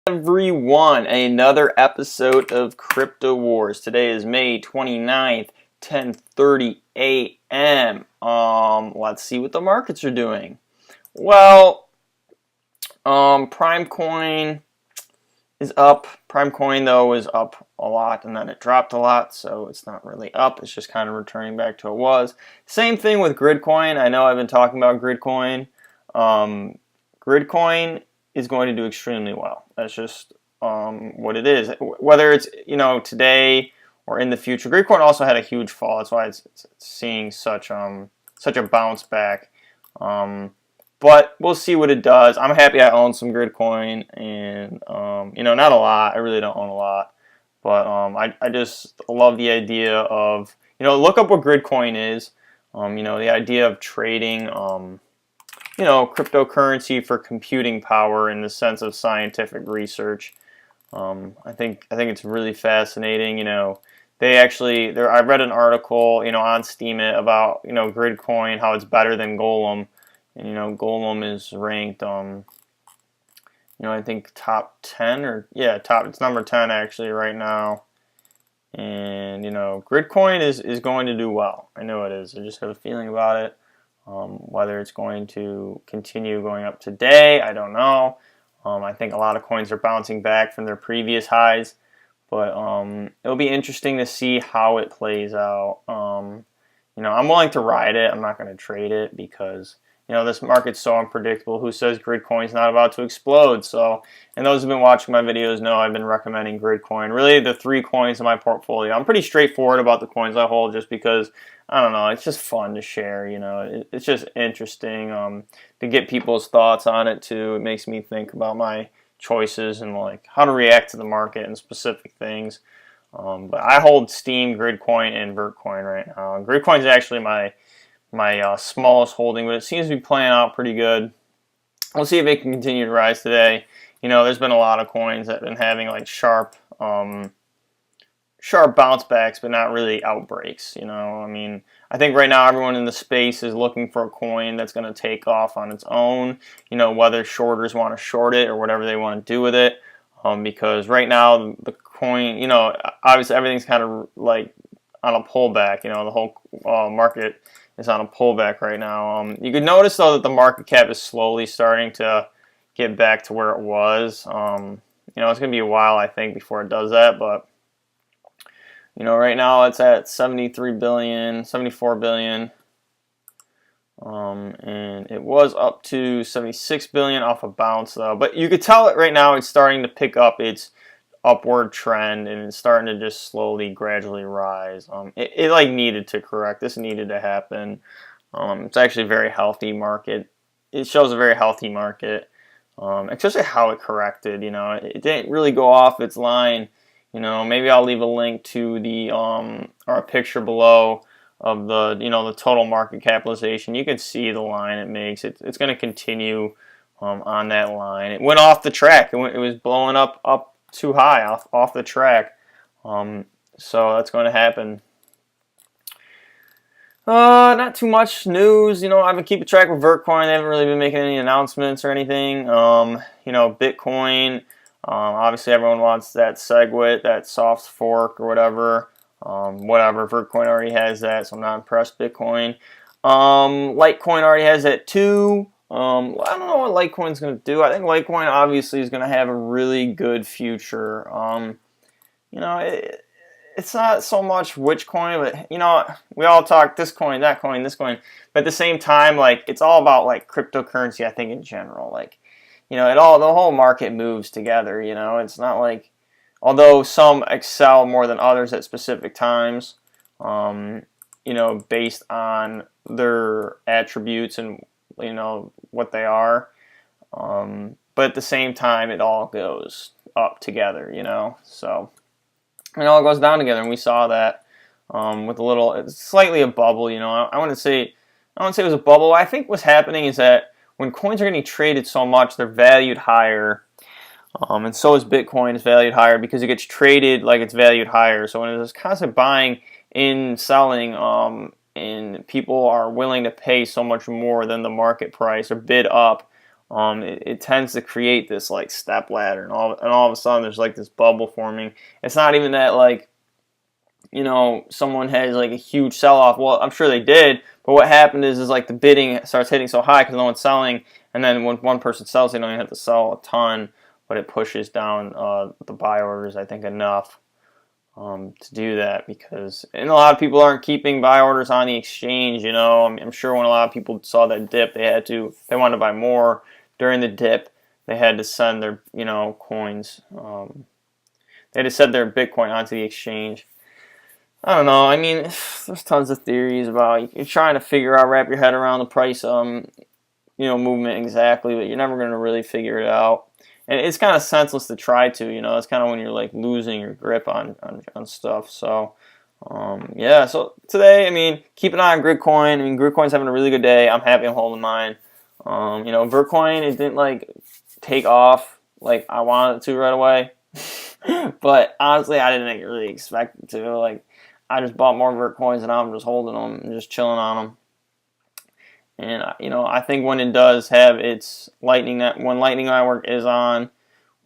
Everyone, another episode of Crypto Wars. Today is May 29th, 10:30 a.m. Let's see what the markets are doing. Well, Prime Coin is up. Prime Coin though is up a lot and then it dropped a lot, so it's not really up. It's just kind of returning back to what it was. Same thing with Gridcoin. I know I've been talking about Gridcoin. Gridcoin is going to do extremely well. That's just what it is. Whether it's today or in the future, Gridcoin also had a huge fall. That's why it's seeing such a bounce back. But we'll see what it does. I'm happy I own some Gridcoin, and not a lot. I really don't own a lot, but I just love the idea of look up what Gridcoin is. The idea of trading cryptocurrency for computing power in the sense of scientific research. I think it's really fascinating. They actually I read an article on Steemit about Gridcoin, how it's better than Golem, and Golem is ranked I think top 10 or it's number 10 actually right now. And Gridcoin is going to do well. I know it is. I just have a feeling about it. Whether it's going to continue going up today, I don't know. I think a lot of coins are bouncing back from their previous highs, but it'll be interesting to see how it plays out. I'm willing to ride it. I'm not going to trade it because this market's so unpredictable. Who says Gridcoin's not about to explode? So, and those who've been watching my videos know I've been recommending Gridcoin. Really, the 3 coins in my portfolio. I'm pretty straightforward about the coins I hold, just because I don't know. It's just fun to share. It's just interesting to get people's thoughts on it too. It makes me think about my choices and like how to react to the market and specific things. But I hold Steem, Gridcoin, and Vertcoin right now. Gridcoin is actually my smallest holding, but it seems to be playing out pretty good. We'll see if it can continue to rise today. There's been a lot of coins that have been having like sharp bounce backs, but not really outbreaks. I think right now everyone in the space is looking for a coin that's going to take off on its own. Whether shorters want to short it or whatever they want to do with it. Because right now the coin, obviously everything's kind of like on a pullback. The whole market is on a pullback right now. You could notice though that the market cap is slowly starting to get back to where it was. It's going to be a while, I think, before it does that, but right now it's at 73 billion, 74 billion, and it was up to 76 billion off a bounce though. But you could tell it right now it's starting to pick up its upward trend, and it's starting to just slowly, gradually rise. It like needed to correct. This needed to happen. It's actually a very healthy market. It shows a very healthy market, especially how it corrected. It didn't really go off its line. Maybe I'll leave a link to the or a picture below of the the total market capitalization. You can see the line it makes. It's going to continue on that line. It went off the track. It was blowing up too high off the track. So that's going to happen. Not too much news. I've been keeping track with Vertcoin. They haven't really been making any announcements or anything. Bitcoin. Obviously, everyone wants that SegWit, that soft fork or whatever. Vertcoin already has that, so I'm not impressed. Bitcoin. Litecoin already has that too. I don't know what Litecoin's going to do. I think Litecoin obviously is going to have a really good future. It's not so much which coin, but we all talk this coin, that coin, this coin. But at the same time, like it's all about like cryptocurrency. I think in general, like the whole market moves together. It's not like, although some excel more than others at specific times, based on their attributes and what they are, but at the same time it all goes up together, so it all goes down together, and we saw that with it's slightly a bubble. I wouldn't say it was a bubble. I think what's happening is that when coins are getting traded so much, they're valued higher, and so is Bitcoin is valued higher because it gets traded like it's valued higher. So when there's constant buying and selling, and people are willing to pay so much more than the market price or bid up, it tends to create this like step ladder, and all of a sudden there's like this bubble forming. It's not even that like, you know, someone has like a huge sell off. Well, I'm sure they did, but what happened is like the bidding starts hitting so high because no one's selling, and then when one person sells, they don't even have to sell a ton, but it pushes down the buy orders, I think, enough to do that, because and a lot of people aren't keeping buy orders on the exchange. You know, I'm sure when a lot of people saw that dip, they wanted to buy more during the dip. They had to send their, you know, coins. They had to send their Bitcoin onto the exchange. I don't know. I mean, there's tons of theories about, you're trying to figure out, wrap your head around the price, you know, movement exactly, but you're never going to really figure it out. And it's kind of senseless to try to, you know. It's kind of when you're like losing your grip on stuff. So, yeah. So today, I mean, keep an eye on Gridcoin. I mean, Gridcoin's having a really good day. I'm happy I'm holding mine. You know, Vercoin, it didn't like take off like I wanted it to right away. But honestly, I didn't really expect it to. Like, I just bought more Vercoins and I'm just holding them and just chilling on them. And, you know, I think when it does have its when Lightning Network is on,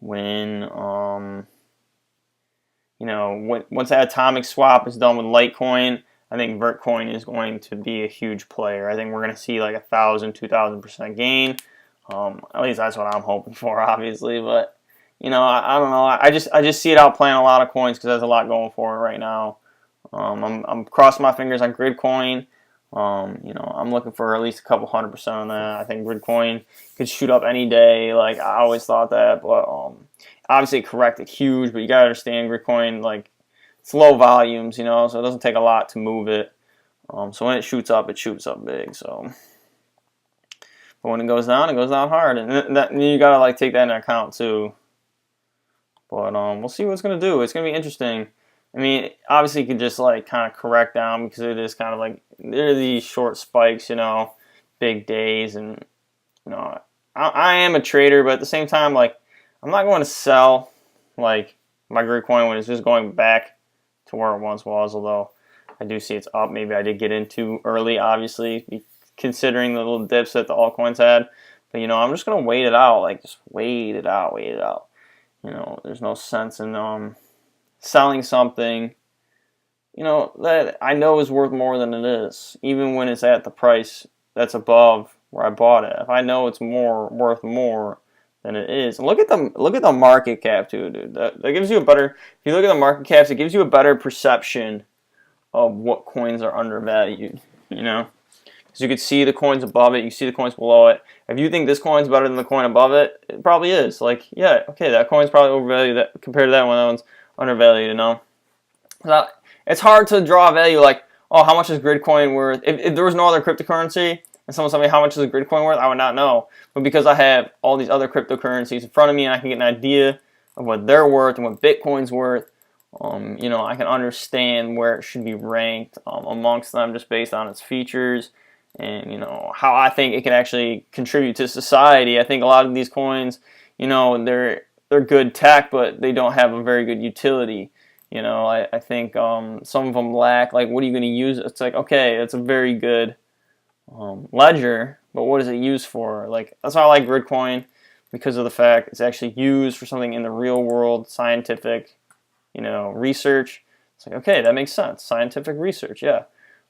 when, you know, once that atomic swap is done with Litecoin, I think Vertcoin is going to be a huge player. I think we're going to see like 1,000, 2,000% gain. At least that's what I'm hoping for, obviously. But, you know, I don't know. I just see it outplaying a lot of coins because there's a lot going for it right now. I'm crossing my fingers on Gridcoin. You know, I'm looking for at least a couple 100% on that. I think Gridcoin could shoot up any day. Like, I always thought that, but obviously it corrected huge. But you gotta understand, Gridcoin, like, it's low volumes, you know, so it doesn't take a lot to move it. So when it shoots up big. So, but when it goes down hard, and you gotta like take that into account too. But we'll see what it's gonna do. It's gonna be interesting. I mean, obviously, you can just like kind of correct down because it is kind of like, there are these short spikes, you know, big days, and you know, I am a trader, but at the same time, like, I'm not going to sell like my Gridcoin when it's just going back to where it once was. Although I do see it's up. Maybe I did get in too early, obviously, considering the little dips that the altcoins had. But you know, I'm just gonna wait it out. Like, just wait it out. You know, there's no sense in selling something, you know, that I know is worth more than it is, even when it's at the price that's above where I bought it. If I know it's worth more than it is, and look at the market cap too, dude. That gives you a better. If you look at the market caps, it gives you a better perception of what coins are undervalued. You know, because you could see the coins above it, you see the coins below it. If you think this coin's better than the coin above it, it probably is. Like, yeah, okay, that coin's probably overvalued compared to that one. That one's undervalued, you know. So it's hard to draw a value like, oh, how much is Gridcoin worth? If there was no other cryptocurrency and someone told me how much is a Gridcoin worth, I would not know. But because I have all these other cryptocurrencies in front of me and I can get an idea of what they're worth and what Bitcoin's worth, you know, I can understand where it should be ranked amongst them just based on its features and, you know, how I think it can actually contribute to society. I think a lot of these coins, you know, they're good tech, but they don't have a very good utility. You know, I think some of them lack, like, what are you going to use? It's like, okay, it's a very good ledger, but what is it used for? Like, that's why I like Gridcoin, because of the fact it's actually used for something in the real world, scientific, you know, research. It's like, okay, that makes sense. Scientific research, yeah.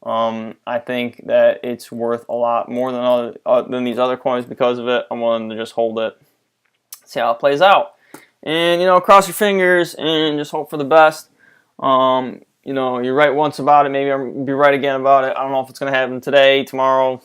I think that it's worth a lot more than these other coins because of it. I'm willing to just hold it, see how it plays out. And, you know, cross your fingers and just hope for the best. You know, you're right once about it, maybe I'll be right again about it. I don't know if it's going to happen today, tomorrow,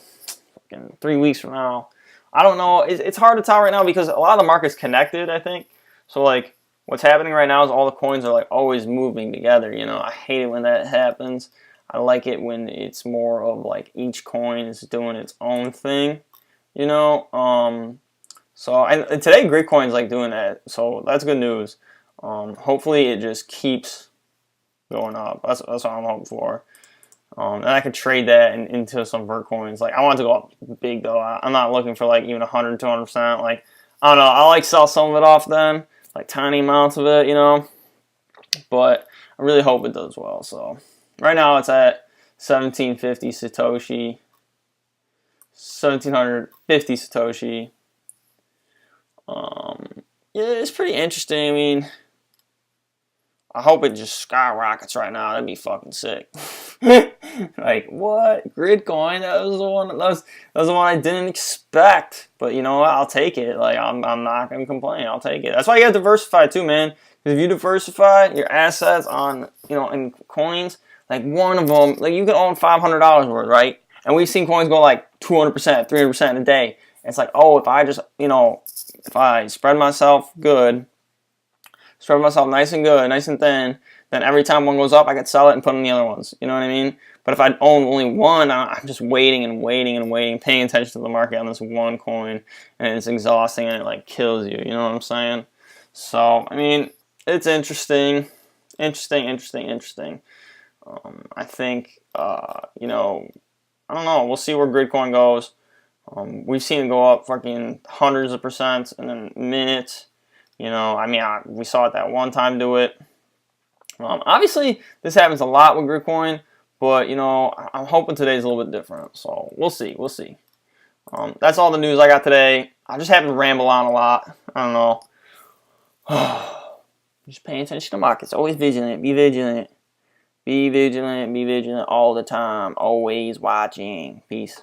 3 weeks from now. I don't know. It's hard to tell right now because a lot of the market's connected, I think. So, like, what's happening right now is all the coins are, like, always moving together. You know, I hate it when that happens. I like it when it's more of, like, each coin is doing its own thing, you know. So today Gridcoin's like doing that, so that's good news. Hopefully it just keeps going up. That's what I'm hoping for. And I could trade that into some Vertcoins. Like, I want it to go up big though. I'm not looking for like even 100, 200%. Like, I don't know. I like sell some of it off then, like tiny amounts of it, you know. But I really hope it does well. So right now it's at 1750 Satoshi, 1750 Satoshi. Yeah, it's pretty interesting. I mean, I hope it just skyrockets right now. That'd be fucking sick. Like what? Gridcoin? That was the one. That was the one I didn't expect. But you know what? I'll take it. Like I'm not gonna complain. I'll take it. That's why you got to diversify too, man. Because if you diversify your assets on in coins, like one of them, like you can own $500 worth, right? And we've seen coins go like 200%, 300% in a day. And it's like, oh, if I just if I spread myself good. Spread myself nice and good, nice and thin. Then every time one goes up, I could sell it and put in the other ones. You know what I mean? But if I own only one, I'm just waiting and waiting and waiting, paying attention to the market on this one coin, and it's exhausting and it like kills you. You know what I'm saying? So I mean, it's interesting. I think I don't know. We'll see where Gridcoin goes. We've seen it go up fucking hundreds of percent in a minute. I mean, we saw it that one time do it. Obviously, this happens a lot with Gridcoin, but, I'm hoping today's a little bit different. So, we'll see. That's all the news I got today. I just happen to ramble on a lot. I don't know. Just paying attention to markets. Always vigilant. Be vigilant. Be vigilant all the time. Always watching. Peace.